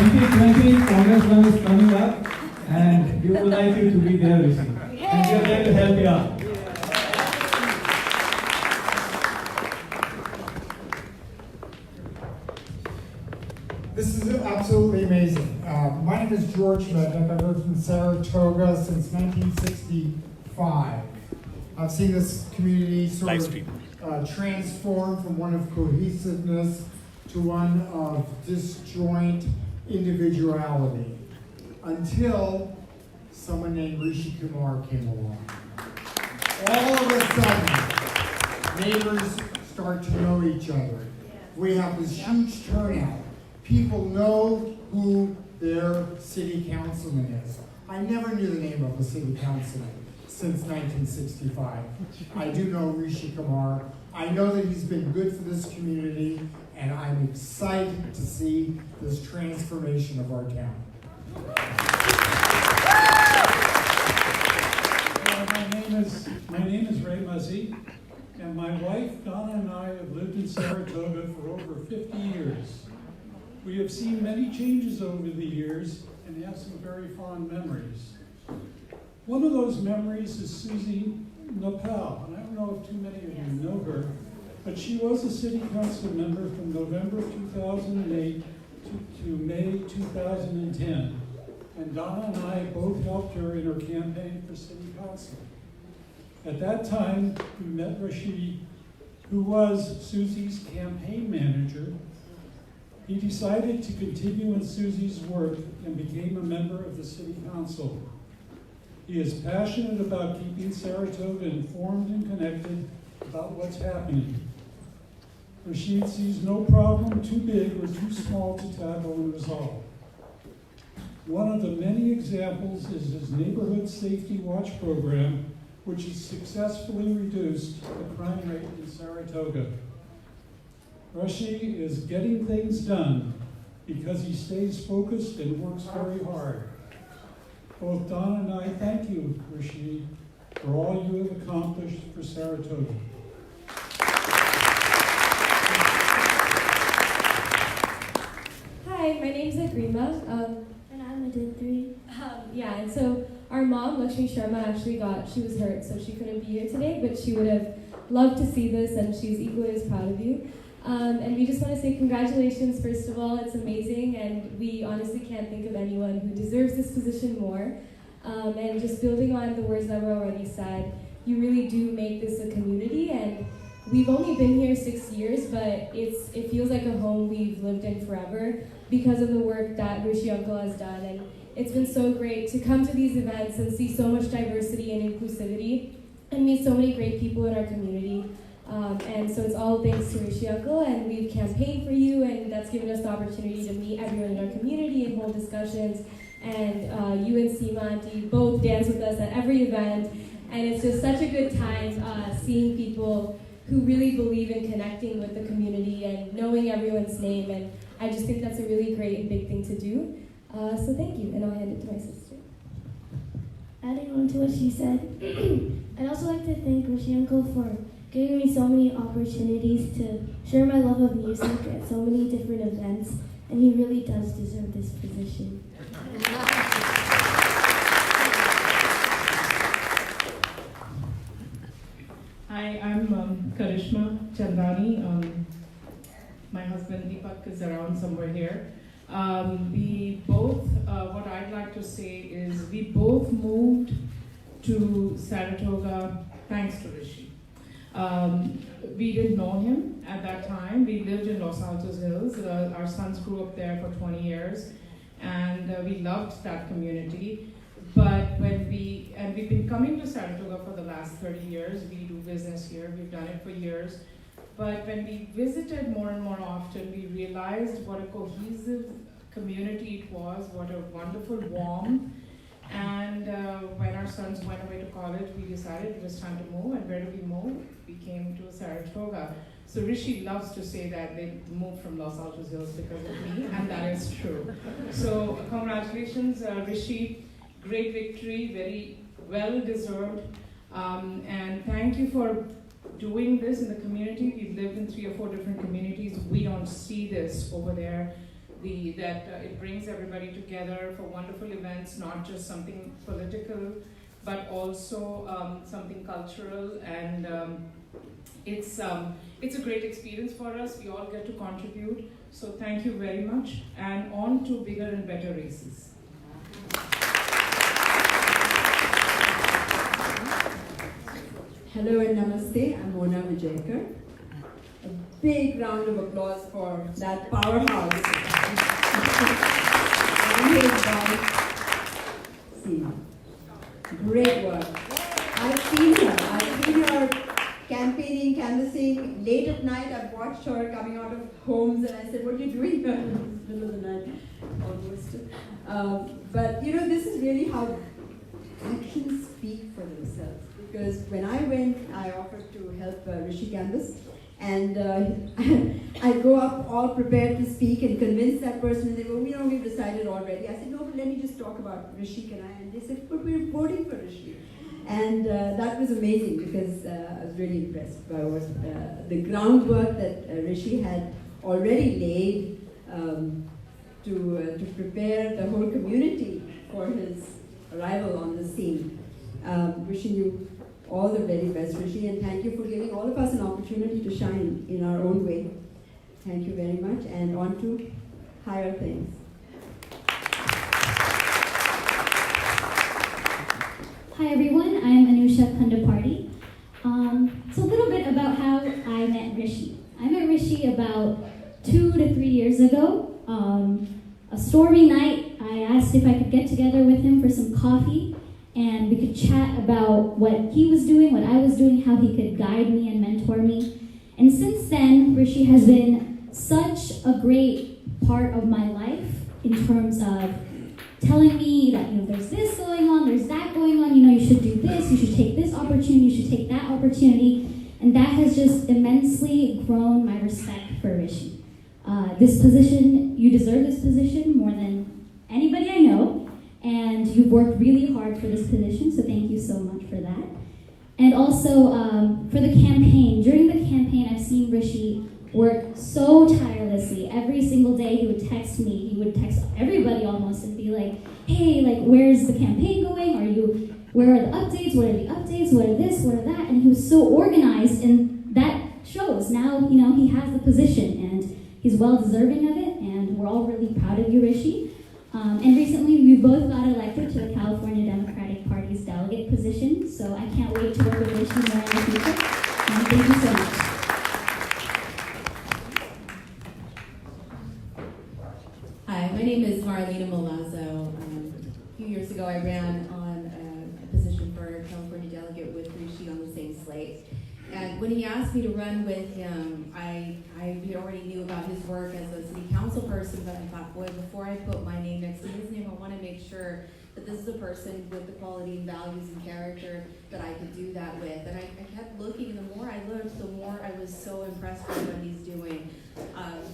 2020 Congressman is coming up, and we would like you to be there, Rishi. And we are there to help you out. This is absolutely amazing. My name is George Mednick. I've lived in Saratoga since 1965. I've seen this community sort of transform from one of cohesiveness to one of disjoint individuality until someone named Rishi Kumar came along. All of a sudden, neighbors start to know each other. We have this huge turnout. People know who their city councilman is. I never knew the name of a city councilman since 1965. I do know Rishi Kumar. I know that he's been good for this community, and I'm excited to see this transformation of our town. My name is Ray Muzzy, and my wife Donna and I have lived in Saratoga for over 50 years. We have seen many changes over the years and have some very fond memories. One of those memories is Susie Nopal, and I don't know if too many of you know her, but she was a city council member from November 2008 to May 2010. And Donna and I both helped her in her campaign for city council. At that time, we met Rishi, who was Susie's campaign manager. He decided to continue in Susie's work and became a member of the city council. He is passionate about keeping Saratoga informed and connected about what's happening. Rashid sees no problem too big or too small to tackle and resolve. One of the many examples is his Neighborhood Safety Watch program, which has successfully reduced the crime rate in Saratoga. Rishi is getting things done because he stays focused and works very hard. Both Donna and I thank you, Rishi, for all you have accomplished for Saratoga. Hi, my name's Agrima, and I'm a Din 3. And so our mom, Lakshmi Sharma, she was hurt, so she couldn't be here today, but she would have loved to see this, and she's equally as proud of you. And we just want to say congratulations, first of all. It's amazing, and we honestly can't think of anyone who deserves this position more. And just building on the words that were already said, you really do make this a community, and we've only been here 6 years, but it feels like a home we've lived in forever because of the work that Rishi Uncle has done. And it's been so great to come to these events and see so much diversity and inclusivity and meet so many great people in our community. And so it's all thanks to Rishi Uncle, and we've campaigned for you, and that's given us the opportunity to meet everyone in our community and hold discussions. And you and Seema Auntie both dance with us at every event, and it's just such a good time seeing people who really believe in connecting with the community and knowing everyone's name, and I just think that's a really great and big thing to do. So thank you, and I'll hand it to my sister. Adding on to what she said, I'd also like to thank Rishi Uncle for giving me so many opportunities to share my love of music at so many different events, and he really does deserve this position. Hi, I'm Karishma Chandani. My husband Deepak is around somewhere here. We both, what I'd like to say is we both moved to Saratoga thanks to Rishi. We didn't know him at that time. We lived in Los Altos Hills. Our sons grew up there for 20 years, and we loved that community. But we've been coming to Saratoga for the last 30 years. We do business here. We've done it for years. But when we visited more and more often, we realized what a cohesive community it was, what a wonderful warmth. And when our sons went away to college, we decided it was time to move. And where do we move? We came to Saratoga. So Rishi loves to say that they moved from Los Altos Hills because of me, and that is true. So congratulations, Rishi. Great victory, very well deserved. And thank you for doing this in the community. We've lived in 3 or 4 different communities. We don't see this over there. it brings everybody together for wonderful events, not just something political, but also something cultural, and it's a great experience for us. We all get to contribute. So thank you very much, and on to bigger and better races. Hello and namaste, I'm Mona Vijayakar. A big round of applause for that powerhouse. Great work. I've seen her campaigning, canvassing late at night. I've watched her coming out of homes and I said, what are you doing here in the middle of the night? Almost. But you know, this is really how actions speak for themselves. Because when I went, I offered to help Rishi canvass, and I go up all prepared to speak and convince that person, and they go, you know, we've decided already. I said, no, but let me just talk about Rishi, can I? And they said, but we're voting for Rishi. And that was amazing, because I was really impressed by what the groundwork that Rishi had already laid to prepare the whole community for his arrival on the scene. Wishing you all the very best, Rishi, and thank you for giving all of us an opportunity to shine in our own way. Thank you very much, and on to higher things. Hi everyone, I'm Anusha Khandaparty. So a little bit about how I met Rishi. I met Rishi about 2 to 3 years ago. A stormy night, I asked if I could get together with him for some coffee, and we could chat about what he was doing, what I was doing, how he could guide me and mentor me. And since then, Rishi has been such a great part of my life in terms of telling me that, you know, there's this going on, there's that going on, you know, you should do this, you should take this opportunity, you should take that opportunity. And that has just immensely grown my respect for Rishi. This position, you deserve this position more than anybody I know. And you've worked really hard for this position, so thank you so much for that. And also for the campaign. During the campaign, I've seen Rishi work so tirelessly. Every single day he would text me, he would text everybody almost and be like, hey, like, where's the campaign going? Where are the updates? What are the updates? What are this? What are that? And he was so organized, and that shows. Now, you know, he has the position, and he's well deserving of it, and we're all really proud of you, Rishi. And recently, we both got elected to the California Democratic Party's delegate position, so I can't wait to work with Rishi more in the future. And thank you so much. Hi, my name is Marlena Milazzo. A few years ago, I ran on a position for California delegate with Rishi on the same slate. And when he asked me to run with him, I already knew about his work as a city council person, but I thought, boy, before I put my name next to his name, I want to make sure that this is a person with the quality and values and character that I could do that with. And I kept looking, and the more I looked, the more I was so impressed with what he's doing.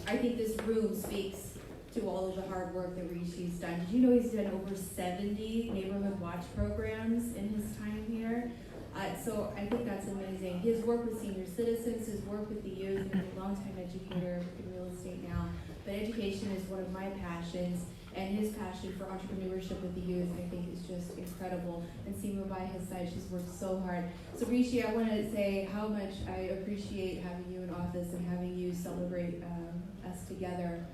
I think this room speaks to all of the hard work that Rishi's done. Did you know he's done over 70 neighborhood watch programs in his time here? So I think that's amazing. His work with senior citizens, his work with the youth, and I'm a longtime educator in real estate now. But education is one of my passions, and his passion for entrepreneurship with the youth, I think, is just incredible. And Seema by his side, she's worked so hard. So Rishi, I want to say how much I appreciate having you in office and having you celebrate us together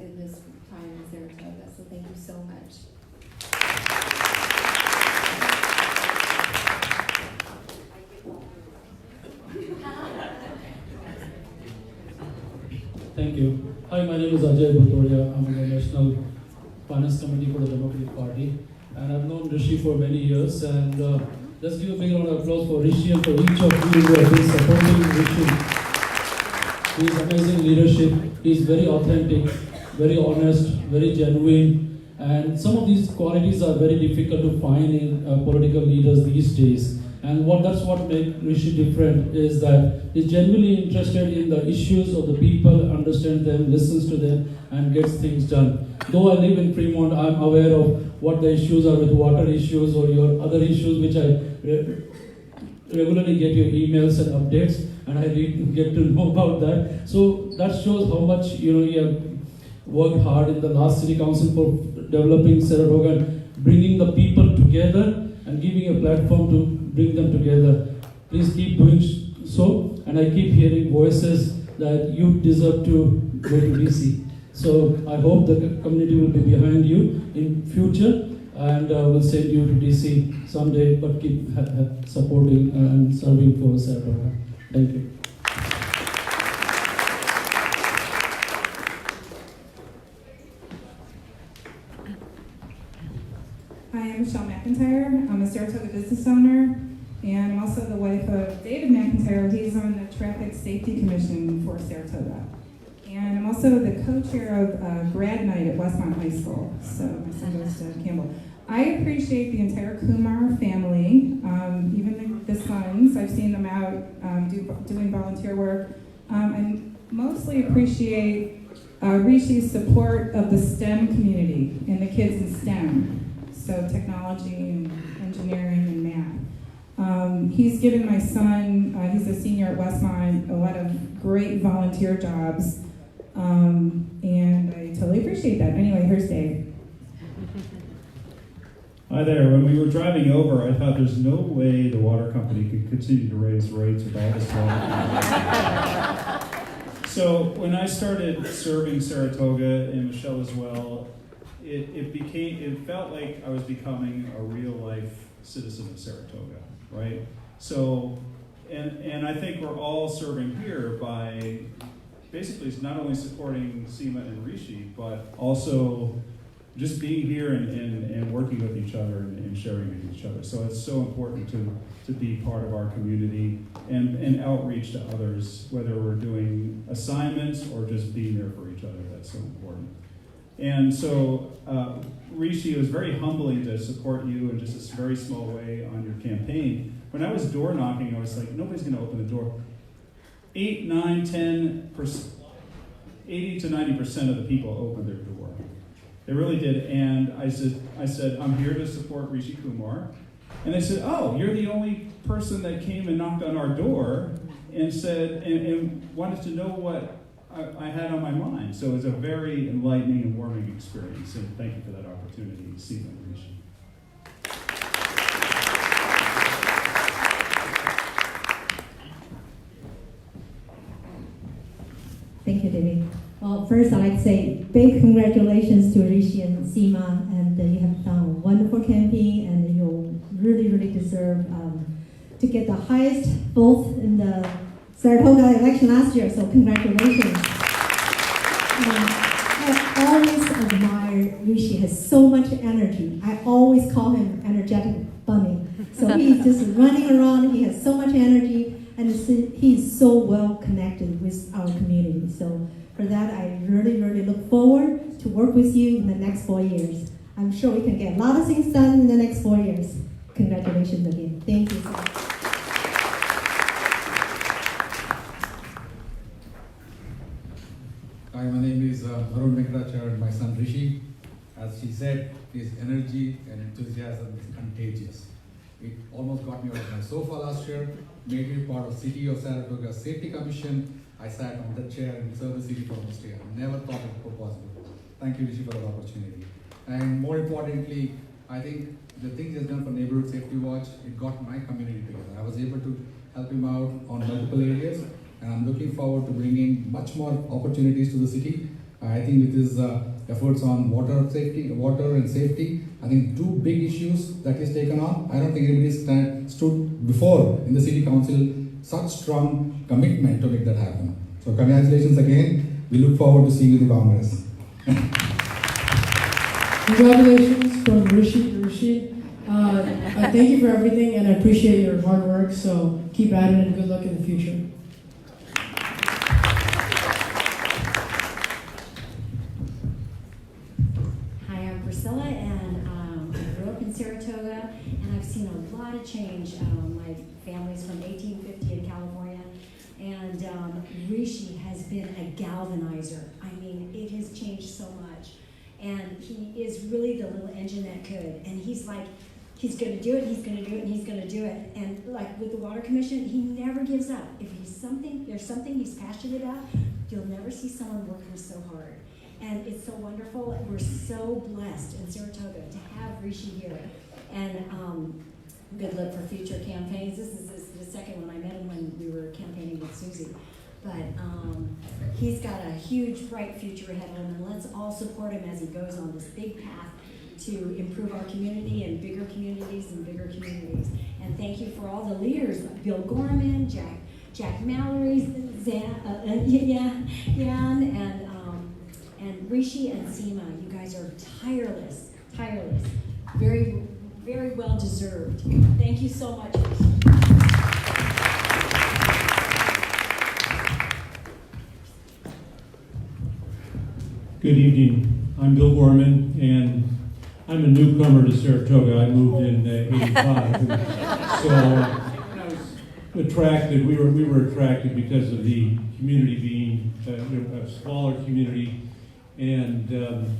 in this time in Saratoga. So thank you so much. Thank you. Hi, my name is Ajay Bhutoria. I'm on the National Finance Committee for the Democratic Party, and I've known Rishi for many years. And let's give a big round of applause for Rishi and for each of you who have been supporting Rishi. His amazing leadership. He's very authentic, very honest, very genuine, and some of these qualities are very difficult to find in political leaders these days. And that's what makes Rishi different, is that he's genuinely interested in the issues of the people, understands them, listens to them, and gets things done. Though I live in Fremont, I'm aware of what the issues are with water issues or your other issues, which I regularly get your emails and updates, and I get to know about that. So that shows how much you have worked hard in the last city council for developing Saratoga, bringing the people together and giving a platform to bring them together. Please keep doing so, and I keep hearing voices that you deserve to go to DC. So I hope the community will be behind you in future, and will send you to DC someday, but keep supporting and serving for Saratoga. Thank you. Hi, I'm Michelle McIntyre. I'm a Saratoga business owner, and I'm also the wife of David McIntyre. He's on the Traffic Safety Commission for Saratoga. And I'm also the co-chair of grad night at Westmont High School. So my son goes to Campbell. I appreciate the entire Kumar family, even the sons. I've seen them out doing volunteer work. I mostly appreciate Rishi's support of the STEM community and the kids in STEM. So technology and engineering and math. He's given my son, he's a senior at Westmont, a lot of great volunteer jobs. And I totally appreciate that. Anyway, here's Dave. Hi there. When we were driving over, I thought there's no way the water company could continue to raise rates with all this water. So when I started serving Saratoga, and Michelle as well, it felt like I was becoming a real life citizen of Saratoga, right? So, and I think we're all serving here by basically not only supporting Seema and Rishi, but also just being here and working with each other and sharing with each other. So it's so important to be part of our community and outreach to others, whether we're doing assignments or just being there for each other. That's so important. And so Rishi, it was very humbling to support you in just a very small way on your campaign. When I was door knocking, I was like, nobody's gonna open the door. 8, 9, 10%, 80 to 90% of the people opened their door. They really did, and I said, I'm here to support Rishi Kumar. And they said, oh, you're the only person that came and knocked on our door and said, and wanted to know what I had on my mind. So it was a very enlightening and warming experience, and thank you for that opportunity, Seema and Rishi. Thank you, David. Well, first I'd like to say big congratulations to Rishi and Seema, and you have done a wonderful campaign, and you really, really deserve to get the highest vote in the Saratoga election last year, so congratulations. I always admire Rishi. He has so much energy. I always call him energetic bunny. So he's just running around, he has so much energy, and he's so well connected with our community. So for that, I really, really look forward to work with you in the next 4 years. I'm sure we can get a lot of things done in the next 4 years. Congratulations again. Thank you so much. Hi, my name is Varun Venkatarachar and my son Rishi. As she said, his energy and enthusiasm is contagious. It almost got me out of my sofa last year, made me part of City of Saratoga Safety Commission. I sat on that chair and served the city for almost a year. Never thought it was possible. Thank you, Rishi, for the opportunity. And more importantly, I think the thing he has done for Neighborhood Safety Watch, it got my community together. I was able to help him out on multiple areas, and I'm looking forward to bringing much more opportunities to the city. I think with his efforts on water and safety, I think 2 big issues that he's taken on. I don't think anybody's stood before in the city council such strong commitment to make that happen. So congratulations again. We look forward to seeing you in the Congress. Congratulations from Rishi. I thank you for everything, and I appreciate your hard work. So keep at it, and good luck in the future. Hi, I'm Priscilla, and I grew up in Saratoga, and I've seen a lot of change. My family's from 1850 in California, and Rishi has been a galvanizer. I mean, it has changed so much. And he is really the little engine that could. And he's like, he's gonna do it, he's gonna do it, and he's gonna do it. And like with the Water Commission, he never gives up. If there's something he's passionate about, you'll never see someone working so hard. And it's so wonderful. We're so blessed in Saratoga to have Rishi here. And good luck for future campaigns. This is the second one. I met him when we were campaigning with Susie. But he's got a huge, bright future ahead of him, and let's all support him as he goes on this big path to improve our community and bigger communities and bigger communities. And thank you for all the leaders, Bill Gorman, Jack Mallory, Jan, and Rishi and Seema. You guys are tireless. Very, very well deserved. Thank you so much. Good evening. I'm Bill Gorman, and I'm a newcomer to Saratoga. I moved in '85, so I was attracted. We were attracted because of the community being a smaller community, and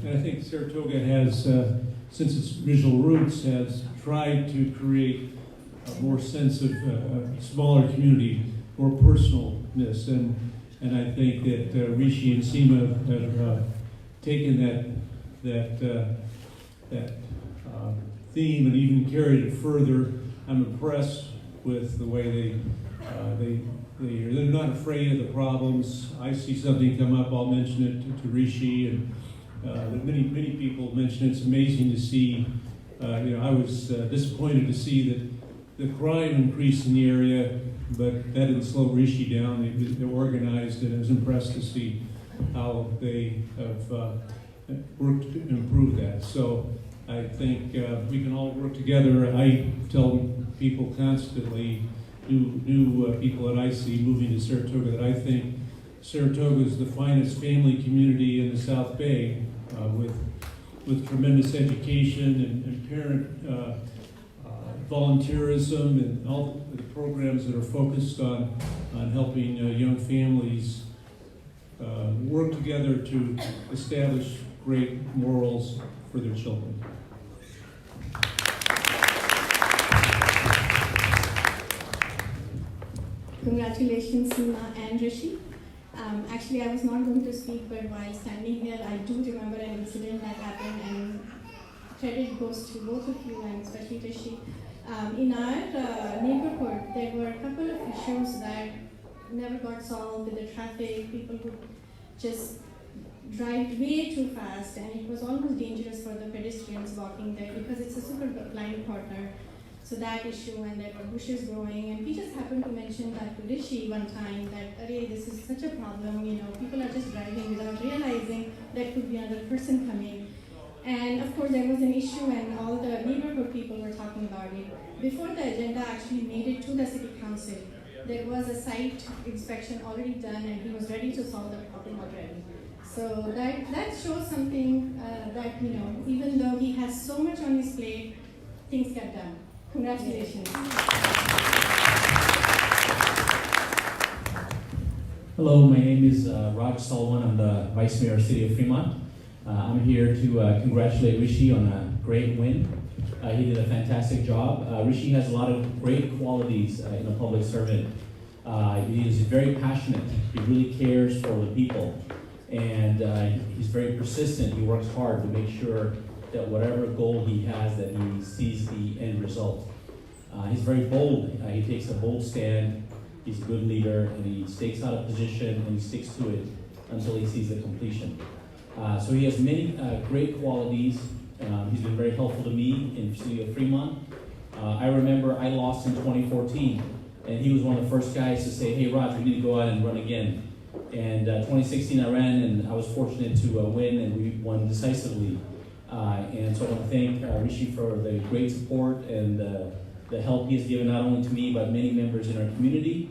I think Saratoga has, since its original roots, has tried to create a more sense of a smaller community, more personalness, and I think that Rishi and Seema have taken that theme and even carried it further. I'm impressed with the way they're not afraid of the problems. I see something come up, I'll mention it to Rishi, and many people mention it. It's amazing to see. I was disappointed to see that the crime increased in the area, but that didn't slow Rishi down. They're organized, and I was impressed to see how they have worked to improve that. So I think we can all work together. I tell people constantly, new people that I see moving to Saratoga, that I think Saratoga is the finest family community in the South Bay, with tremendous education and parent volunteerism and all the programs that are focused on helping young families work together to establish great morals for their children. Congratulations, Seema and Rishi. Actually, I was not going to speak, but while standing here, I do remember an incident that happened, and credit goes to both of you, and especially Rishi. In our neighborhood, there were a couple of issues that never got solved with the traffic. People would just drive way too fast, and it was almost dangerous for the pedestrians walking there because it's a super blind corner. So that issue, and there were bushes growing, and we just happened to mention that to Rishi one time that, "Arey, this is such a problem, people are just driving without realizing there could be another person coming." And of course there was an issue, and all the neighborhood people were talking about it. Before the agenda actually made it to the city council, there was a site inspection already done, and he was ready to solve the problem already. So that shows something that, even though he has so much on his plate, things get done. Congratulations. Hello, my name is Raj Salwan. I'm the Vice Mayor of the City of Fremont. I'm here to congratulate Rishi on a great win. He did a fantastic job. Rishi has a lot of great qualities in a public servant. He is very passionate. He really cares for the people. And he's very persistent. He works hard to make sure that whatever goal he has, that he sees the end result. He's very bold. He takes a bold stand. He's a good leader, and he stakes out a position, and he sticks to it until he sees the completion. So he has many great qualities. He's been very helpful to me in the city of Fremont. I remember I lost in 2014, and he was one of the first guys to say, "Hey, Raj, we need to go out and run again." And 2016 I ran, and I was fortunate to win, and we won decisively. And so I want to thank Rishi for the great support and the help he has given not only to me, but many members in our community.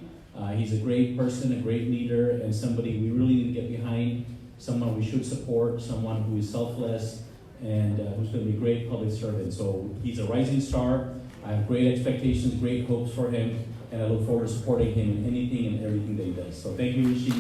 He's a great person, a great leader, and somebody we really need to get behind, someone we should support, someone who is selfless, and who's going to be a great public servant. So he's a rising star. I have great expectations, great hopes for him, and I look forward to supporting him in anything and everything that he does. So thank you, Rishi.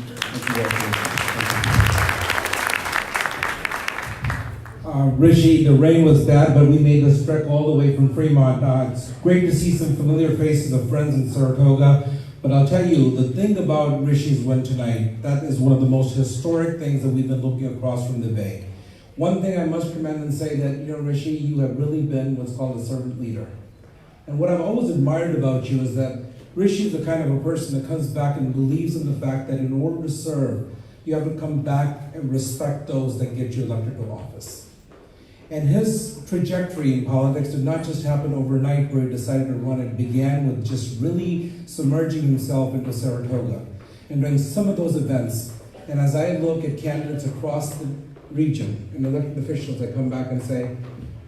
Rishi, the rain was bad, but we made this trek all the way from Fremont. It's great to see some familiar faces of friends in Saratoga. But I'll tell you, the thing about Rishi's win tonight, that is one of the most historic things that we've been looking across from the Bay. One thing I must commend and say that, Rishi, you have really been what's called a servant leader. And what I've always admired about you is that Rishi is the kind of a person that comes back and believes in the fact that in order to serve, you have to come back and respect those that get you elected to office. And his trajectory in politics did not just happen overnight where he decided to run. It began with just really submerging himself into Saratoga and doing some of those events. And as I look at candidates across the region and elected officials, I come back and say,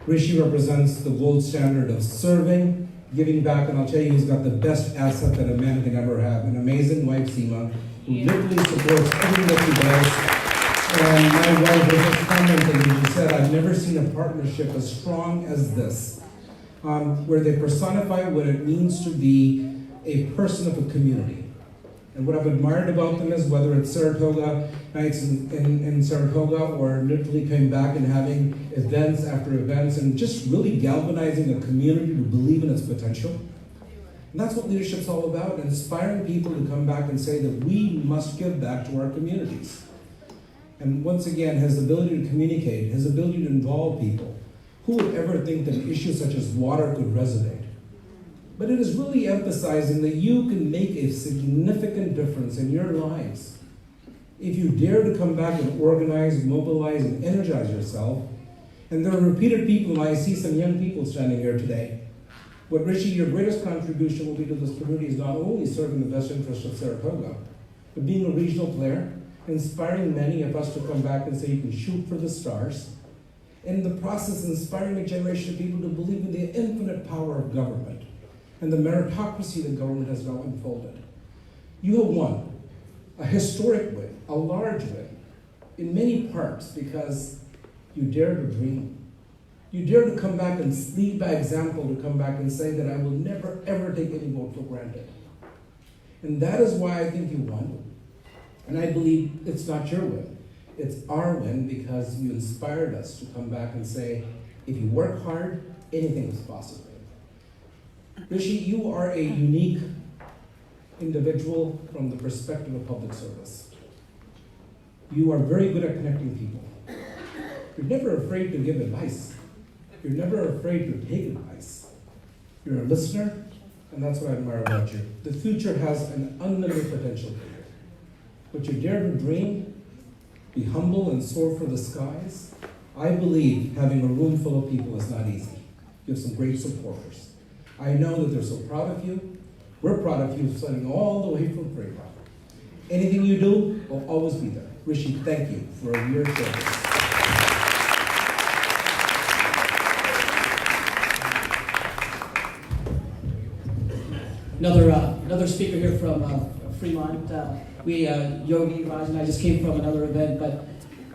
Rishi represents the gold standard of serving, giving back, and I'll tell you, he's got the best asset that a man can ever have, an amazing wife, Seema, who literally supports everything that he does. And my wife was just commenting, and she said, I've never seen a partnership as strong as this, where they personify what it means to be a person of a community. And what I've admired about them is whether it's Saratoga nights in Saratoga or literally coming back and having events after events and just really galvanizing a community to believe in its potential. And that's what leadership's all about, inspiring people to come back and say that we must give back to our communities. And once again, his ability to communicate, his ability to involve people. Who would ever think that an issue such as water could resonate? But it is really emphasizing that you can make a significant difference in your lives if you dare to come back and organize, mobilize, and energize yourself. And there are repeated people, and I see some young people standing here today. What, Rishi, your greatest contribution will be to this community is not only serving the best interest of Saratoga, but being a regional player, inspiring many of us to come back and say you can shoot for the stars. In the process, inspiring a generation of people to believe in the infinite power of government and the meritocracy that government has now unfolded. You have won a historic win, a large win, in many parts because you dared to dream. You dare to come back and lead by example, to come back and say that I will never ever take any vote for granted. And that is why I think you won. And I believe it's not your win. It's our win because you inspired us to come back and say, if you work hard, anything is possible. Rishi, you are a unique individual from the perspective of public service. You are very good at connecting people. You're never afraid to give advice. You're never afraid to take advice. You're a listener, and that's what I admire about you. The future has an unlimited potential for you. But you dare to dream, be humble and soar for the skies. I believe having a room full of people is not easy. You have some great supporters. I know that they're so proud of you. We're proud of you, starting all the way from Freeport. Anything you do will always be there. Rishi, thank you for your service. Another speaker here from Fremont. Yogi, Raj, and I just came from another event, but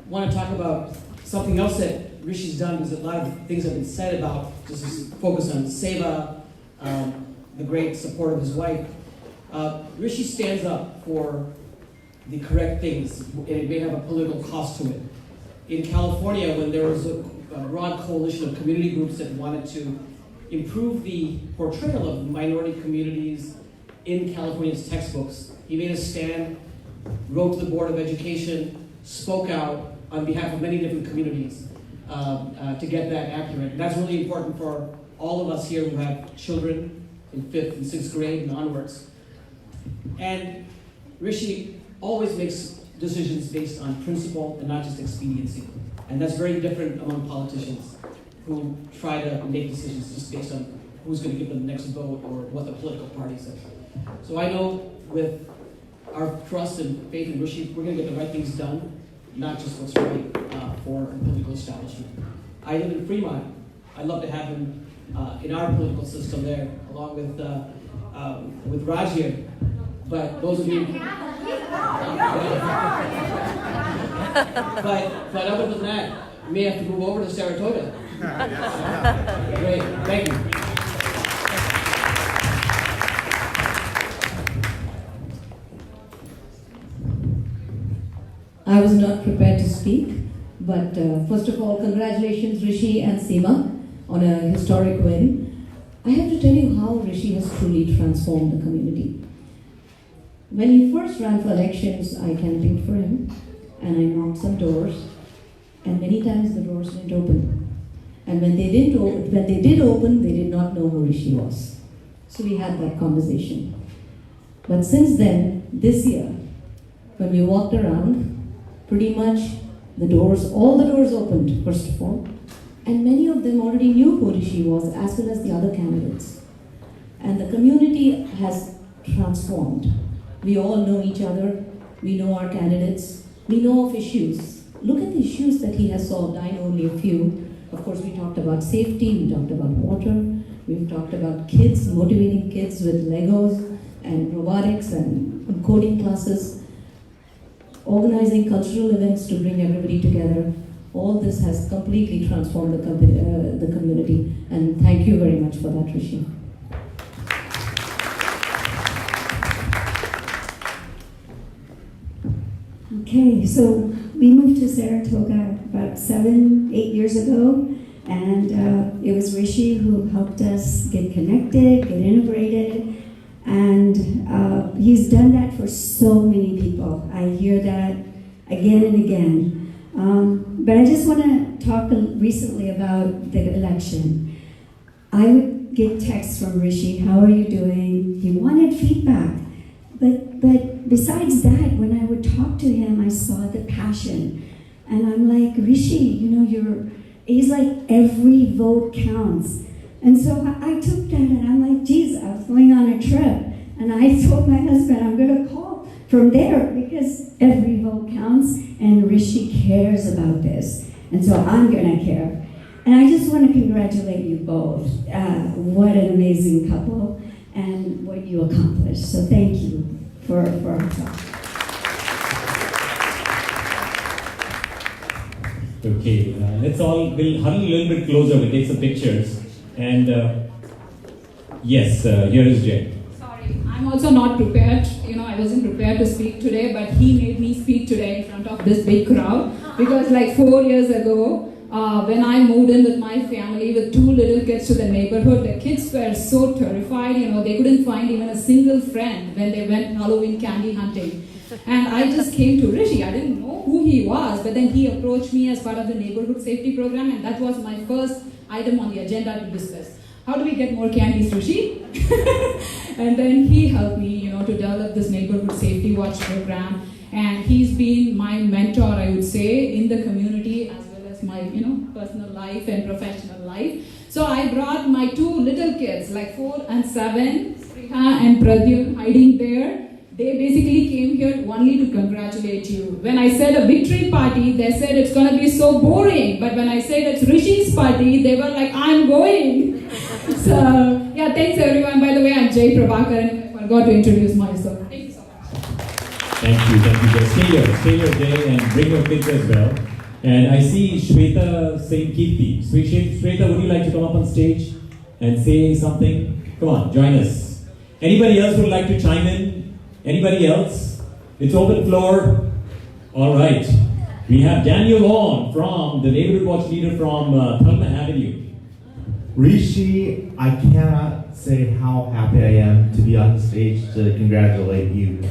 want to talk about something else that Rishi's done, because a lot of things have been said about, just focus on Seva, the great support of his wife. Rishi stands up for the correct things, and it may have a political cost to it. In California, when there was a broad coalition of community groups that wanted to improve the portrayal of minority communities in California's textbooks, he made a stand, wrote to the Board of Education, spoke out on behalf of many different communities to get that accurate. And that's really important for all of us here who have children in 5th and 6th grade and onwards. And Rishi always makes decisions based on principle and not just expediency. And that's very different among politicians who try to make decisions just based on who's going to give them the next vote or what the political party says. So I know with our trust and faith in Rishi, we're going to get the right things done, not just what's right for the political establishment. I live in Fremont. I'd love to have him in our political system there, along with Raj here. But those of you, but other than that, you may have to move over to Saratoga. Great, thank you. I was not prepared to speak, but first of all, congratulations Rishi and Seema on a historic win. I have to tell you how Rishi has truly transformed the community. When he first ran for elections, I campaigned for him, and I knocked some doors, and many times the doors didn't open. And when they did open, they did not know who Rishi was. So we had that conversation. But since then, this year, when we walked around, pretty much all the doors opened, first of all, and many of them already knew who Rishi was, as well as the other candidates. And the community has transformed. We all know each other, we know our candidates, we know of issues. Look at the issues that he has solved, I know only a few. Of course, we talked about safety, we talked about water, we've talked about kids, motivating kids with Legos and robotics and coding classes, organizing cultural events to bring everybody together. All this has completely transformed the community, and thank you very much for that, Rishi. Okay, so we moved to Saratoga about 7-8 years ago, and it was Rishi who helped us get connected, get integrated, and he's done that for so many people. I hear that again and again. But I just want to talk recently about the election. I would get texts from Rishi, how are you doing? He wanted feedback. But besides that, when I would talk to him, I saw the passion. And I'm like, Rishi, he's like, every vote counts. And so I took that and I'm like, geez, I was going on a trip. And I told my husband, I'm going to call from there because every vote counts and Rishi cares about this. And so I'm going to care. And I just want to congratulate you both. What an amazing couple and what you accomplished. So thank you for our talk. Okay, we'll huddle a little bit closer, we'll take some pictures. And yes, here is Jay. Sorry, I'm also not prepared. I wasn't prepared to speak today, but he made me speak today in front of this big crowd. Because like 4 years ago, when I moved in with my family with 2 little kids to the neighborhood, the kids were so terrified, they couldn't find even a single friend when they went Halloween candy hunting. And I just came to Rishi. I didn't know who he was, but then he approached me as part of the neighborhood safety program, and that was my first item on the agenda to discuss. How do we get more candies, Rishi? And then he helped me, to develop this neighborhood safety watch program. And he's been my mentor, I would say, in the community as well as my, personal life and professional life. So I brought my 2 little kids, like 4 and 7, Sriha and Pradyum, hiding there. They basically came here only to congratulate you. When I said a victory party, they said it's going to be so boring. But when I said it's Rishi's party, they were like, I'm going. So, yeah, thanks everyone. By the way, I'm Jay Prabhakar, and I forgot to introduce myself. Thank you so much. Thank you, Jay. Stay here, Jay, and bring your kids as well. And I see Shweta saying Kirti. Shweta, would you like to come up on stage and say something? Come on, join us. Anybody else would like to chime in? Anybody else? It's open floor. All right. We have Daniel on from the Neighborhood Watch leader from Thalma Avenue. Rishi, I cannot say how happy I am to be on the stage to congratulate you.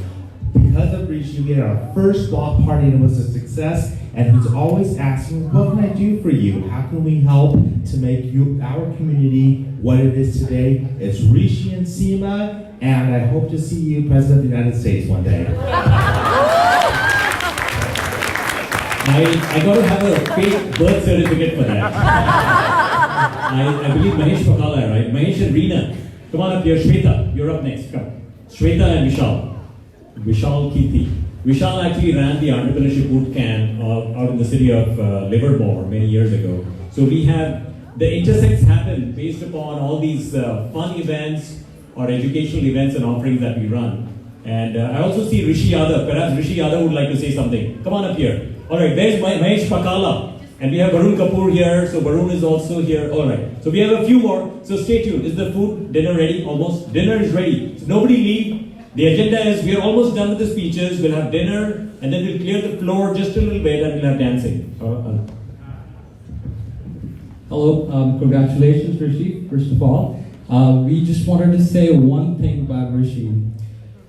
Because of Rishi, we had our first block party and it was a success. And he's always asking, what can I do for you? How can we help to make our community what it is today? It's Rishi and Seema. And I hope to see you President of the United States one day. I got to have a fake birth certificate for that. I believe Mahesh Pakala, right? Mahesh and Reena. Come on up here. Shweta, you're up next. Come. Shweta and Vishal. Vishal Kirti. Vishal actually ran the entrepreneurship boot camp out in the city of Livermore many years ago. So we have, the intersects happen based upon all these fun events, or educational events and offerings that we run. And I also see Rishi Yadav. Perhaps Rishi Yadav would like to say something. Come on up here. All right, there's Mahesh Pakala. And we have Varun Kapoor here. So Varun is also here. All right. So we have a few more. So stay tuned. Is the dinner ready? Almost. Dinner is ready. So nobody leave. The agenda is we are almost done with the speeches. We'll have dinner and then we'll clear the floor just a little bit and we'll have dancing. Hello. Congratulations, Rishi, first of all. We just wanted to say one thing about Rishi.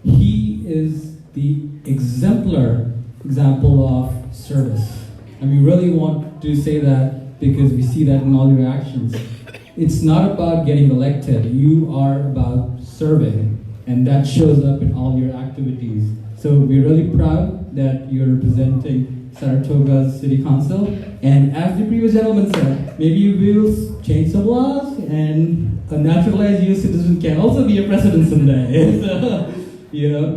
He Rishi is the exemplar example of service. And we really want to say that because we see that in all your actions. It's not about getting elected, you are about serving, and that shows up in all your activities. So we're really proud that you're representing Saratoga City Council, and as the previous gentleman said, maybe we will change some laws and a naturalized US citizen can also be a president someday. So,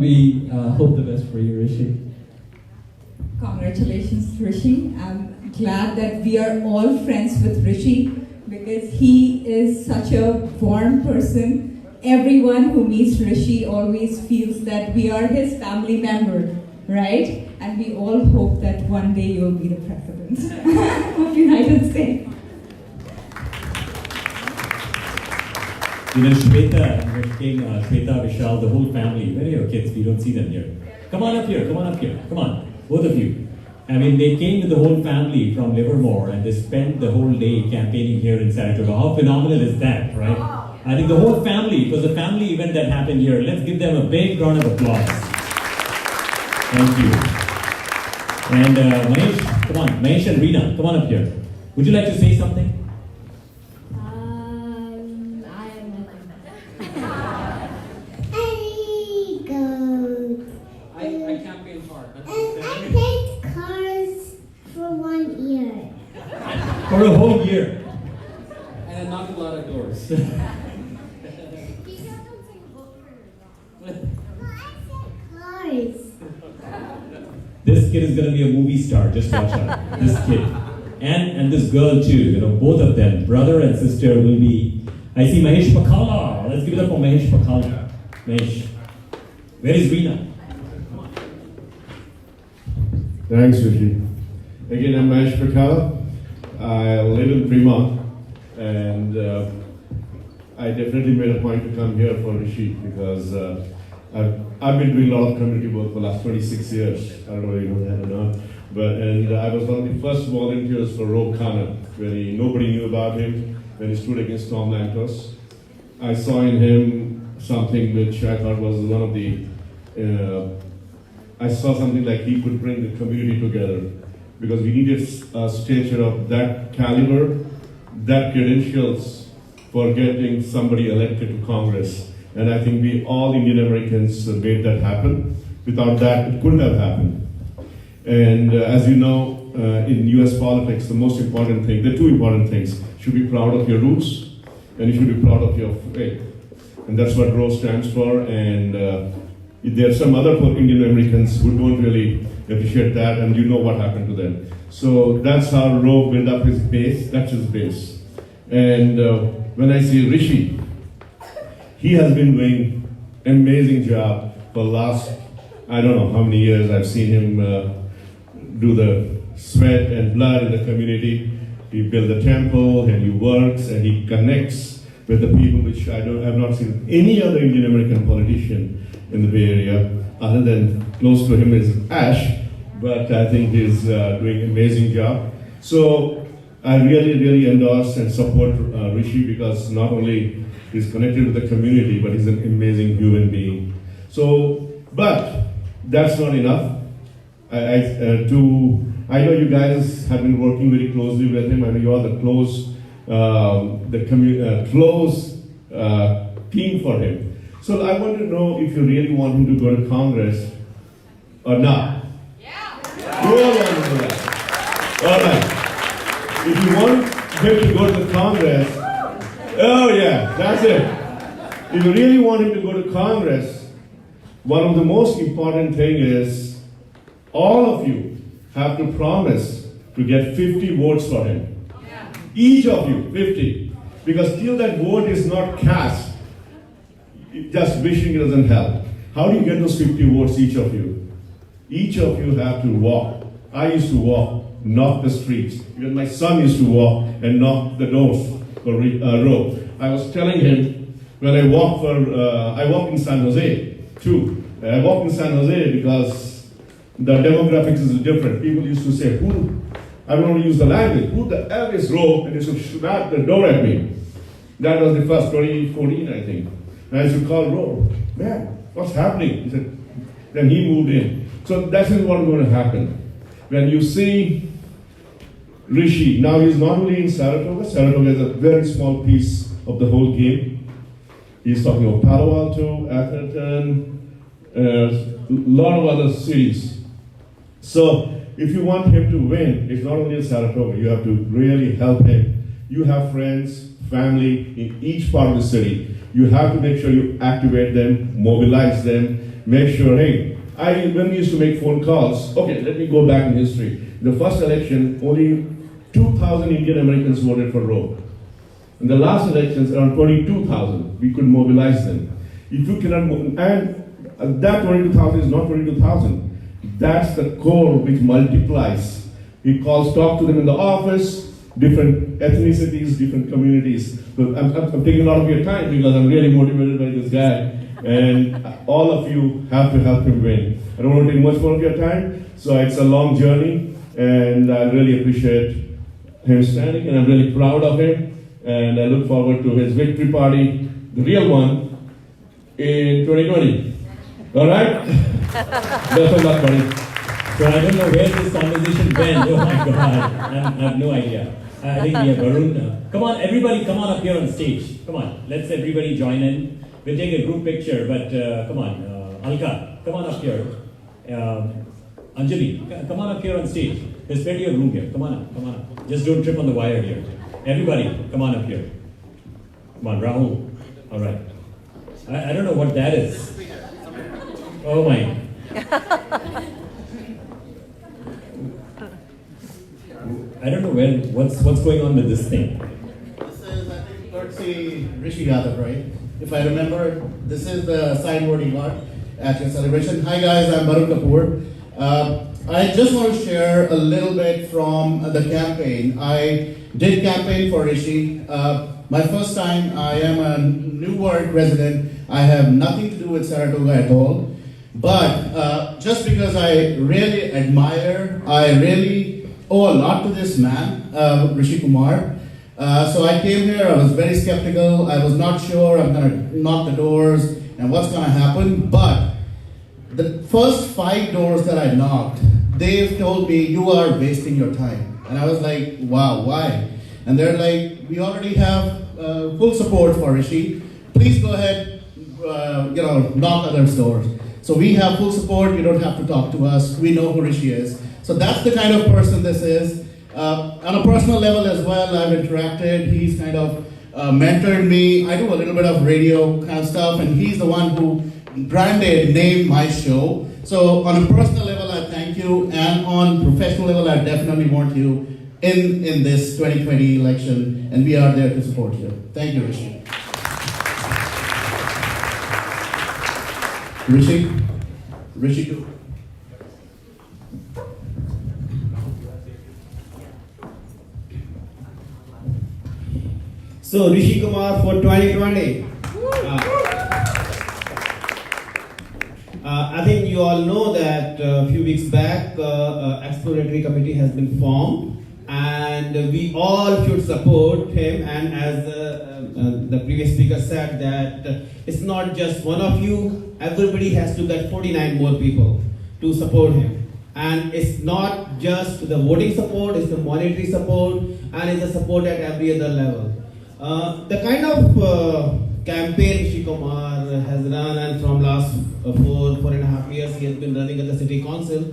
we hope the best for you, Rishi. Congratulations, Rishi. I'm glad that we are all friends with Rishi because he is such a warm person. Everyone who meets Rishi always feels that we are his family member, right? And we all hope that one day you'll be the president of the United States. Shweta, Shweta, Vishal, the whole family. Where are your kids? We don't see them here. Come on up here, come on, both of you. I mean, they came with the whole family from Livermore and they spent the whole day campaigning here in Saratoga. How phenomenal is that, right? I think the whole family, it was a family event that happened here. Let's give them a big round of applause. Thank you. And Mahesh, come on, Mahesh and Reena, come on up here. Would you like to say something? I campaigned hard. I paint cars for 1 year. For a whole year. And I knocked a lot of doors. Cars. This kid is going to be a movie star, just watch out. This kid. And this girl too, both of them, brother and sister will be. I see Mahesh Pakala. Let's give it up for Mahesh Pakala. Mahesh. Where is Reena? Thanks, Rishi. Again, I'm Mahesh Pakala. I live in Fremont, and I definitely made a point to come here for Rishi because I've been doing a lot of community work for the last 26 years. I don't know whether you know that or not. And I was one of the first volunteers for Rob Connor, where nobody knew about him when he stood against Tom Lantos. I saw in him something which I thought was one of the I saw something like he could bring the community together because we needed a stature of that caliber, that credentials for getting somebody elected to Congress. And I think we all Indian Americans made that happen. Without that, it couldn't have happened. And as you know, in US politics, the most important thing, there are two important things. You should be proud of your roots and you should be proud of your faith. And that's what ROE stands for. And there are some other Indian Americans who don't really appreciate that, and you know what happened to them. So that's how ROE built up his base. That's his base. And when I see Rishi, he has been doing an amazing job for the last, I don't know how many years I've seen him do the sweat and blood in the community. He built the temple and he works and he connects with the people, which I have not seen any other Indian American politician in the Bay Area, other than close to him is Ash, but I think he's doing an amazing job. So I really endorse and support Rishi because not only he's connected with the community, but he's an amazing human being. So, but that's not enough. I know you guys have been working very closely with him. I know you are the close team for him. So I want to know if you really want him to go to Congress or not. Yeah. You all want to do that. All right. If you want him to go to Congress, oh yeah, that's it. If you really want him to go to Congress, one of the most important thing is all of you have to promise to get 50 votes for him. Yeah. Each of you, 50. Because till that vote is not cast, just wishing doesn't help. How do you get those 50 votes, each of you? Each of you have to walk. I used to walk, knock the streets. Even my son used to walk and knock the doors for ROE. I was telling him when I walked in San Jose too. I walked in San Jose because the demographics is different. People used to say, I don't want to use the language, who the hell is ROE? And they used to smack the door at me. That was the first 2014, I think. And I used to call ROE, man, what's happening? He said, Then he moved in. So that is what's going to happen. When you see Rishi, now he's not only in Saratoga. Saratoga is a very small piece of the whole game. He's talking about Palo Alto, Atherton, a lot of other cities. So if you want him to win, it's not only in Saratoga, you have to really help him. You have friends, family in each part of the city. You have to make sure you activate them, mobilize them, make sure, hey, when we used to make phone calls, okay, let me go back in history. The first election, only 2,000 Indian Americans voted for Roe. In the last elections, around 22,000, we could mobilize them. If you cannot, and that 22,000 is not 22,000. That's the core which multiplies. He calls, talk to them in the office, different ethnicities, different communities. So I'm taking a lot of your time because I'm really motivated by this guy. And all of you have to help him win. I don't want to take much more of your time, so it's a long journey, and I really appreciate him standing, and I'm really proud of him, and I look forward to his victory party, the real one, in 2020. All right? Best of luck, buddy. So I don't know where this conversation went. Oh my God, I have no idea. I think we have Varun. Come on, everybody, come on up here on stage. Come on, let's everybody join in. We'll take a group picture, but come on, Alka, come on up here. Anjali, come on up here on stage. There's plenty of room here. Come on up, come on up. Just don't trip on the wire here. Everybody, come on up here. Come on, Rahul. All right. I don't know what that is. Oh my. I don't know what's going on with this thing. This is, I think, courtesy Rishi Yadav, right? If I remember, this is the signboard he got at your celebration. Hi guys, I'm Varun Kapoor. I just want to share a little bit from the campaign. I did campaign for Rishi. My first time, I am a Newark resident. I have nothing to do with Saratoga at all. But just because I really admire, I really owe a lot to this man, Rishi Kumar. So I came here, I was very skeptical, I was not sure I'm going to knock the doors and what's going to happen, but the first 5 doors that I knocked, they've told me, you are wasting your time. And I was like, wow, why? And they're like, we already have full support for Rishi, please go ahead, knock other doors. So we have full support, you don't have to talk to us, we know who Rishi is. So that's the kind of person this is. On a personal level as well, I've interacted. He's kind of mentored me. I do a little bit of radio kind of stuff, and he's the one who branded, named my show. So on a personal level, I thank you, and on professional level, I definitely want you in this 2020 election, and we are there to support you. Thank you, Rishi. Rishi too. So Rishi Kumar for 2020. I think you all know that a few weeks back, exploratory committee has been formed, and we all should support him. And as the previous speaker said, that it's not just one of you; everybody has to get 49 more people to support him. And it's not just the voting support; it's the monetary support, and it's the support at every other level. The kind of campaign Rishi Kumar has run, and from last 4.5 years he has been running at the city council,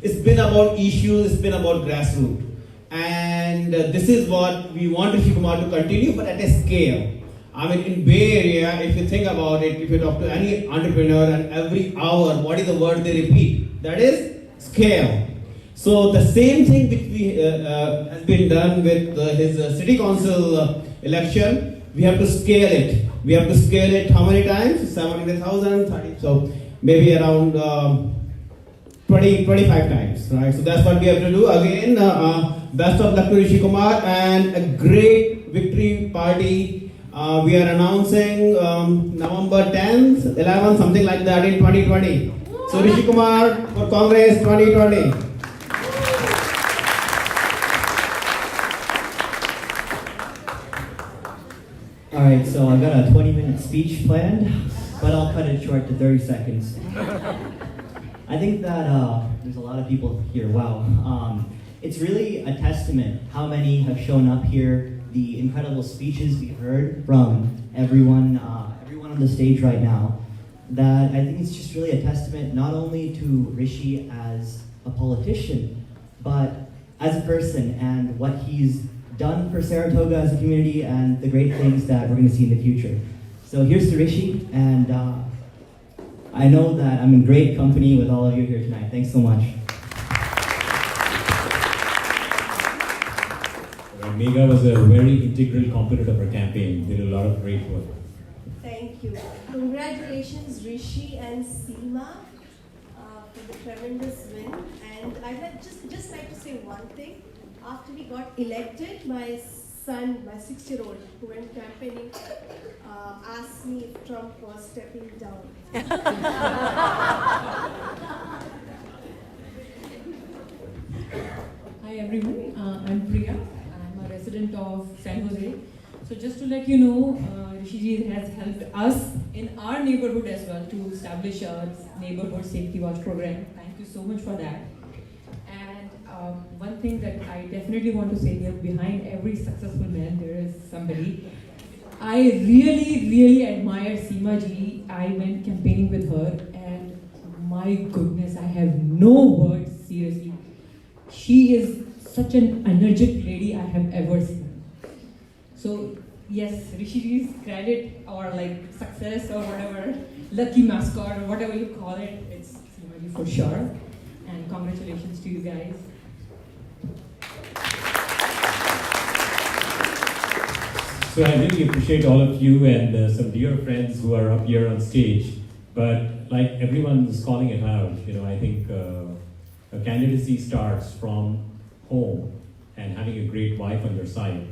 it's been about issues, it's been about grassroots. And this is what we want Rishi Kumar to continue, but at a scale. I mean, in Bay Area, if you think about it, if you talk to any entrepreneur, and every hour, what is the word they repeat? That is scale. So the same thing which has been done with his city council election, we have to scale it. We have to scale it how many times? 700,000, 30, so maybe around 25 times, right? So that's what we have to do. Again, best of luck to Rishi Kumar, and a great victory party. We are announcing November 10th, 11th, something like that in 2020. So Rishi Kumar for Congress 2020. Alright, so I've got a 20-minute speech planned, but I'll cut it short to 30 seconds. I think that there's a lot of people here. Wow. It's really a testament how many have shown up here, the incredible speeches we heard from everyone on the stage right now, that I think it's just really a testament not only to Rishi as a politician, but as a person and what he's done for Saratoga as a community and the great things that we're going to see in the future. So here's to Rishi, and I know that I'm in great company with all of you here tonight. Thanks so much. Megha was a very integral component of our campaign, did a lot of great work. Thank you. Congratulations, Rishi and Seema, for the tremendous win. And I'd just like to say one thing. After we got elected, my son, my 6-year-old, who went campaigning, asked me if Trump was stepping down. Hi everyone, I'm Priya. I'm a resident of San Jose. So just to let you know, Rishi has helped us in our neighborhood as well to establish a neighborhood safety watch program. Thank you so much for that. And one thing that I definitely want to say here, behind every successful man, there is somebody. I really, really admire Seema ji. I went campaigning with her and my goodness, I have no words, seriously. She is such an energetic lady I have ever seen. So yes, Rishi's credit or like success or whatever, lucky mascot or whatever you call it, it's Seema ji for sure. And congratulations to you guys. So I really appreciate all of you and some dear friends who are up here on stage. But like everyone is calling it out, I think a candidacy starts from home and having a great wife on your side.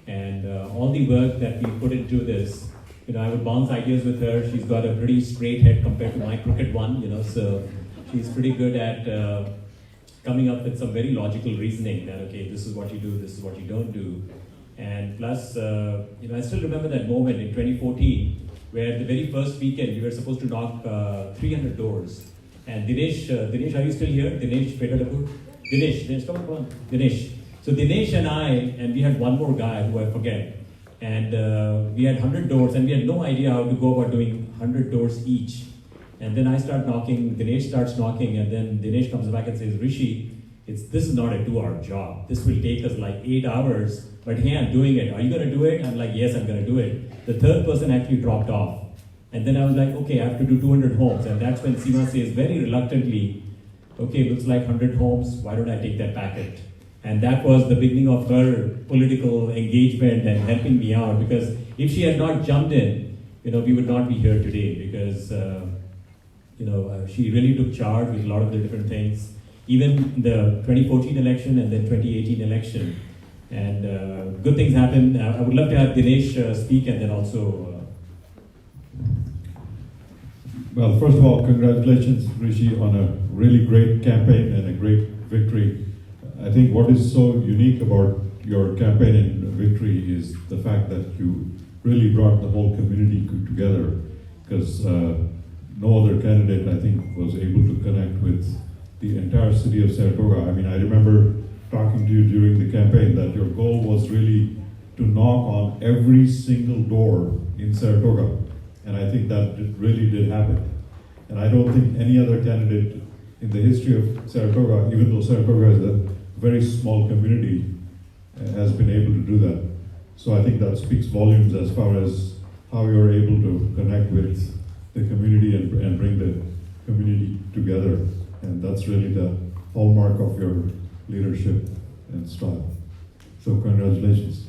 And all the work that we put into this, I would bounce ideas with her. She's got a pretty straight head compared to my crooked one, so she's pretty good at coming up with some very logical reasoning that, okay, this is what you do, this is what you don't do. And plus, I still remember that moment in 2014 where the very first weekend we were supposed to knock 300 doors. And Dinesh, are you still here? Dinesh Pedalapur? Dinesh, come on. Dinesh. So Dinesh and we had one more guy who I forget. And we had 100 doors and we had no idea how to go about doing 100 doors each. And then I start knocking, Dinesh starts knocking, and then Dinesh comes back and says, Rishi, this is not a 2-hour job. This will take us like 8 hours, but hey, I'm doing it. Are you going to do it? I'm like, yes, I'm going to do it. The third person actually dropped off. And then I was like, okay, I have to do 200 homes. And that's when Seema says very reluctantly, okay, looks like 100 homes. Why don't I take that packet? And that was the beginning of her political engagement and helping me out, because if she had not jumped in, we would not be here today, because she really took charge with a lot of the different things, even the 2014 election and then 2018 election. And good things happened. I would love to have Dinesh speak, and then also... Well, first of all, congratulations, Rishi, on a really great campaign and a great victory. I think what is so unique about your campaign and victory is the fact that you really brought the whole community together, because no other candidate, I think, was able to connect with the entire city of Saratoga. I mean, I remember talking to you during the campaign that your goal was really to knock on every single door in Saratoga. And I think that really did happen. And I don't think any other candidate in the history of Saratoga, even though Saratoga is a very small community, has been able to do that. So I think that speaks volumes as far as how you're able to connect with the community and bring the community together. And that's really the hallmark of your leadership and style. So congratulations.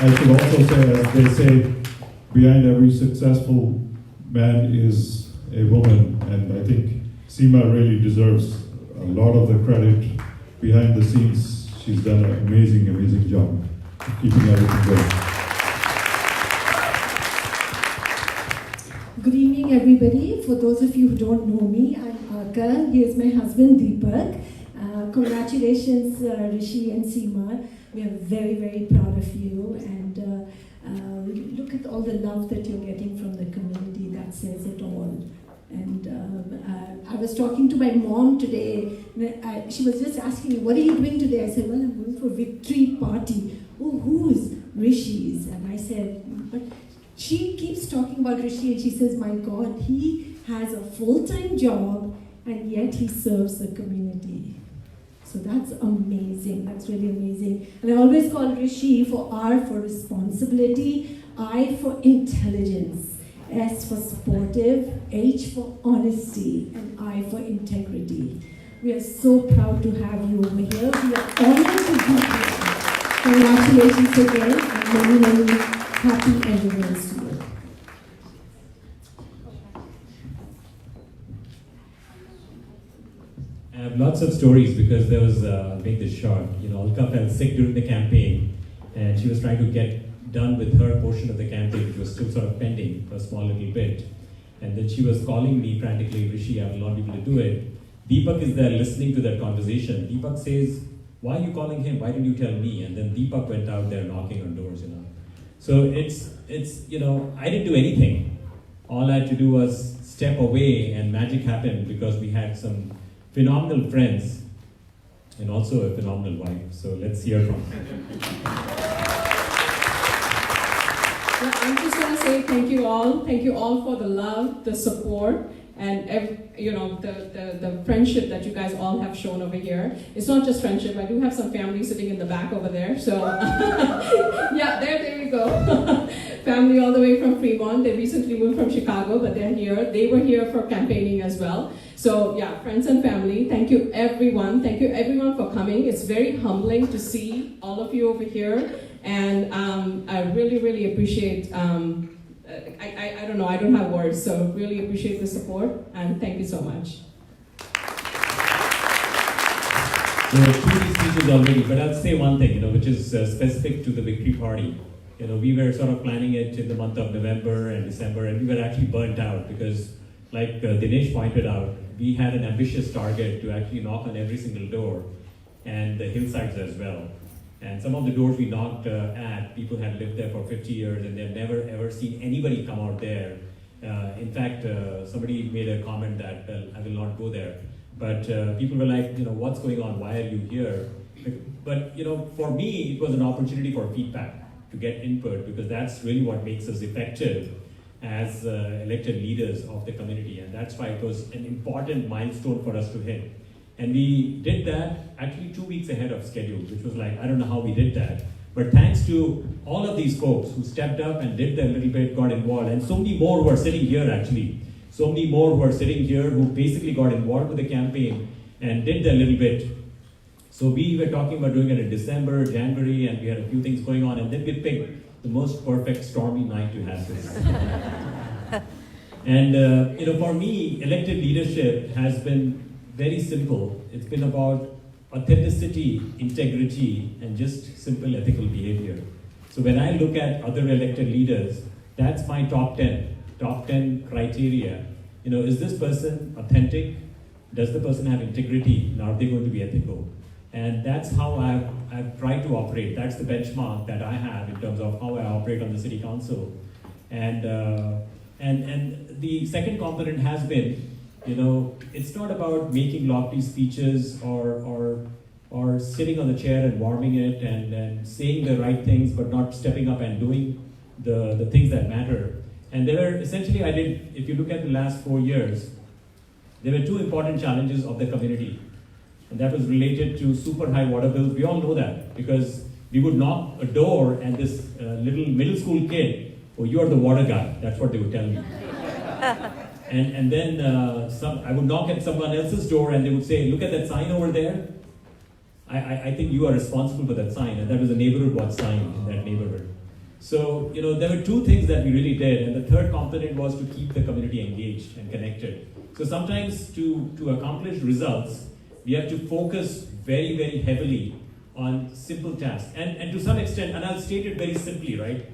I should also say, as they say, behind every successful man is a woman, and I think Seema really deserves a lot of the credit. Behind the scenes, she's done an amazing, amazing job of keeping everything going. Good evening, everybody. For those of you who don't know me, I'm Arka. Here's my husband, Deepak. Congratulations, Rishi and Seema. We are very, very proud of you. And look at all the love that you're getting from the community. That says it all. And I was talking to my mom today. She was just asking me, what are you doing today? I said, well, I'm going for a victory party. Oh, who's? Rishi's. And I said, but she keeps talking about Rishi and she says, my God, he has a full-time job and yet he serves the community. So that's amazing. That's really amazing. And I always call Rishi for R for responsibility, I for intelligence, S for supportive, H for honesty, and I for integrity. We are so proud to have you over here. We are honored to be here. Congratulations again, and many, many happy anniversaries to you. I have lots of stories because there was, make this short, Alka fell sick during the campaign and she was trying to get done with her portion of the campaign, which was still sort of pending for a small little bit. And then she was calling me frantically, Rishi, I will not be able to do it. Deepak is there listening to that conversation. Deepak says, why are you calling him? Why didn't you tell me? And then Deepak went out there knocking on doors, So it's I didn't do anything. All I had to do was step away and magic happened because we had some phenomenal friends and also a phenomenal wife. So let's hear from her. Yeah, I'm just going to say thank you all. Thank you all for the love, the support, and the friendship that you guys all have shown over here. It's not just friendship. I do have some family sitting in the back over there. So yeah, there we go. Family all the way from Fremont. They recently moved from Chicago, but they're here. They were here for campaigning as well. So yeah, friends and family, thank you everyone. Thank you everyone for coming. It's very humbling to see all of you over here. And I really, really appreciate, I don't know, I don't have words, so really appreciate the support, and thank you so much. There are 2 speeches already, but I'll say one thing, which is specific to the victory party. We were sort of planning it in the month of November and December, and we were actually burnt out because, like Dinesh pointed out, we had an ambitious target to actually knock on every single door, and the hillsides as well. And some of the doors we knocked at, people had lived there for 50 years and they've never ever seen anybody come out there. In fact, somebody made a comment that, well, I will not go there. But people were like, what's going on? Why are you here? But, for me, it was an opportunity for feedback, to get input, because that's really what makes us effective as elected leaders of the community. And that's why it was an important milestone for us to hit. And we did that actually 2 weeks ahead of schedule, which was like, I don't know how we did that. But thanks to all of these folks who stepped up and did their little bit, got involved, and so many more who are sitting here actually. So many more who are sitting here who basically got involved with the campaign and did their little bit. So we were talking about doing it in December, January, and we had a few things going on, and then we picked the most perfect stormy night to have this. And for me, elected leadership has been very simple. It's been about authenticity, integrity, and just simple ethical behavior. So when I look at other elected leaders, that's my top 10 criteria. Is this person authentic? Does the person have integrity? And are they going to be ethical? And that's how I've tried to operate. That's the benchmark that I have in terms of how I operate on the city council. And the second component has been, it's not about making lofty speeches or sitting on the chair and warming it and saying the right things, but not stepping up and doing the things that matter. And there were essentially, if you look at the last 4 years, there were 2 important challenges of the community. And that was related to super high water bills. We all know that because we would knock a door and this little middle school kid, oh, you're the water guy. That's what they would tell me. And then I would knock at someone else's door and they would say, look at that sign over there. I think you are responsible for that sign. And that was a neighborhood watch sign in that neighborhood. So, there were 2 things that we really did. And the third component was to keep the community engaged and connected. So sometimes to accomplish results, we have to focus very, very heavily on simple tasks. And to some extent, and I'll state it very simply, right?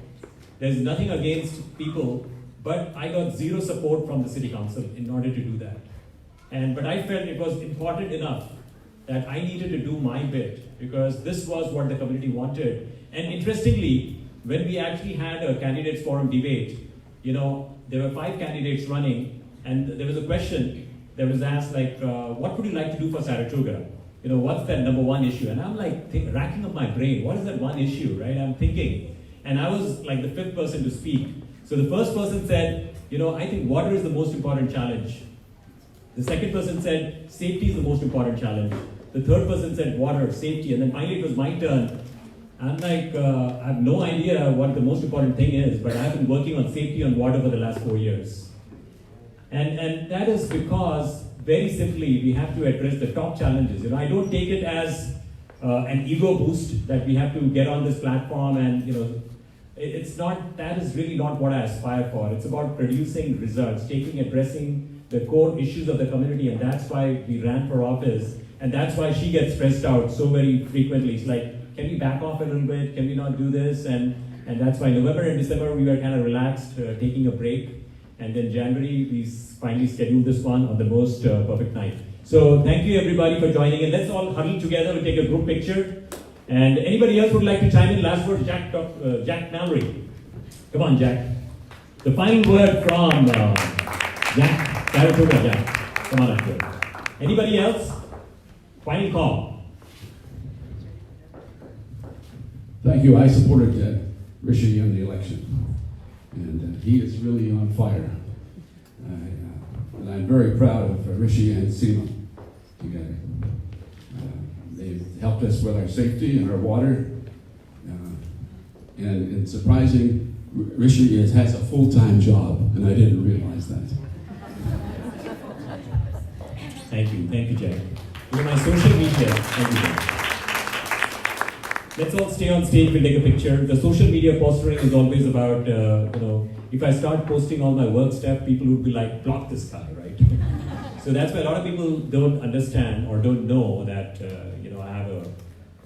There's nothing against people, but I got 0 support from the city council in order to do that. But I felt it was important enough that I needed to do my bit because this was what the community wanted. And interestingly, when we actually had a candidates forum debate, there were 5 candidates running And there was a question that was asked like, what would you like to do for Saratoga? You know, what's that number one issue? And I'm like racking up my brain. What is that one issue, right? I'm thinking. And I was like the fifth person to speak. So the first person said, you know, I think water is the most important challenge. The second person said, safety is the most important challenge. The third person said, water, safety. And then finally it was my turn. I'm like, I have no idea what the most important thing is, but I've been working on safety on water for the last 4 years. And that is because, very simply, we have to address the top challenges. You know, I don't take it as an ego boost that we have to get on this platform and, you know, it's not, that is really not what I aspire for. It's about producing results, addressing the core issues of the community, and that's why we ran for office. And that's why she gets stressed out so very frequently. It's like, can we back off a little bit? Can we not do this? And that's why November and December we were kind of relaxed, taking a break. And then January we finally scheduled this one on the most perfect night. So thank you everybody for joining in. Let's all huddle together. We'll take a group picture. And anybody else would like to chime in? Last word, Jack Mallory. Come on, Jack. The final word from Jack, Saratoga, Jack. Come on up here. Anybody else? Final call. Thank you. I supported Rishi in the election, and he is really on fire. And I'm very proud of Rishi and Seema together. They've helped us with our safety and our water. And it's surprising, Rishi has a full-time job, and I didn't realize that. Thank you, Jack. You're my social media. Thank you, Jack. Let's all stay on stage, we'll take a picture. The social media posturing is always about, you know, if I start posting all my work stuff, people would be like, block this guy, right? So that's why a lot of people don't understand or don't know that, you know, I have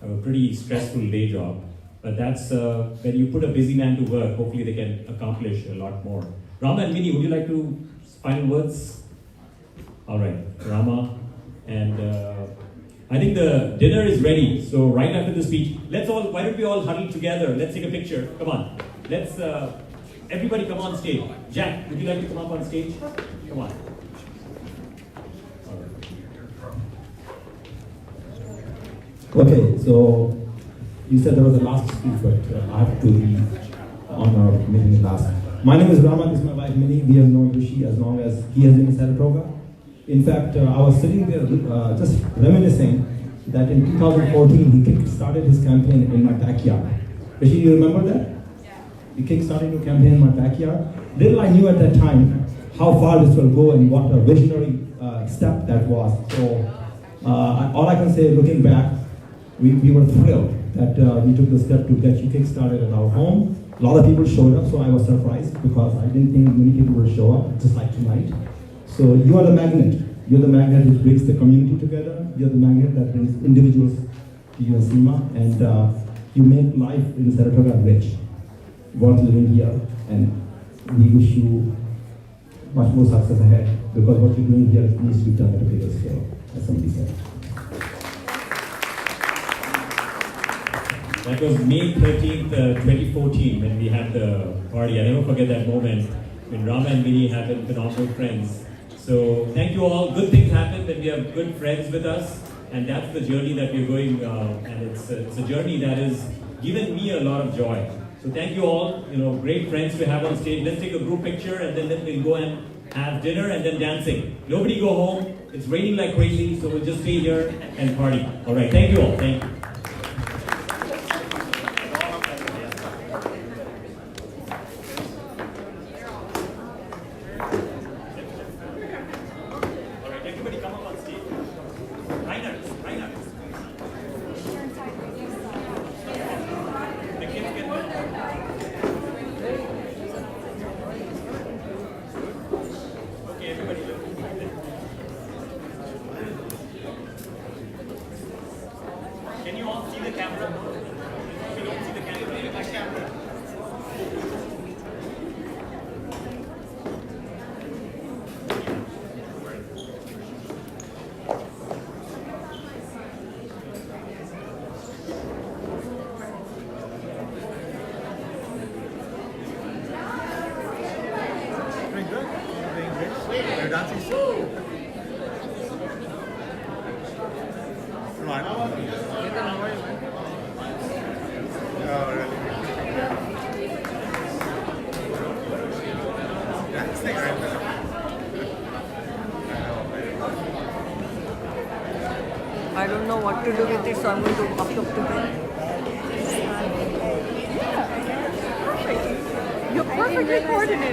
a pretty stressful day job. But that's, when you put a busy man to work, hopefully they can accomplish a lot more. Rama and Mini, would you like to final words? All right, Rama. And I think the dinner is ready. So right after the speech, why don't we all huddle together? Let's take a picture. Come on. Let's, everybody come on stage. Jack, would you like to come up on stage? Come on. Okay, so you said there was a last speech, but I have to be on our meeting last. My name is Rama, this is my wife Minnie. We have known Rishi as long as he has been in Saratoga. In fact, I was sitting there just reminiscing that in 2014 he kick-started his campaign in my backyard. Rishi, you remember that? Yeah. He kick-started your campaign in my backyard. Little I knew at that time how far this will go and what a visionary step that was. So all I can say, looking back, we were thrilled that we took the step to get you kick-started at our home. A lot of people showed up, so I was surprised because I didn't think many people would show up, just like tonight. So you are the magnet. You're the magnet that brings the community together. You're the magnet that brings individuals to you and Seema. And you make life in Saratoga rich, worth living here. And we wish you much more success ahead because what you're doing here needs to be done at a bigger scale, as somebody said. That was May 13th, 2014 when we had the party. I never forget that moment when Rama and Mini have been phenomenal friends. So thank you all. Good things happen when we have good friends with us, and that's the journey that we're going. And it's a journey that has given me a lot of joy. So thank you all. You know, great friends to have on stage. Let's take a group picture, and then we'll go and have dinner and then dancing. Nobody go home. It's raining like crazy, so we'll just stay here and party. All right. Thank you all. Thank you. Can you I don't know what to do with it, so I'm going to walk up to them. You're perfectly coordinated.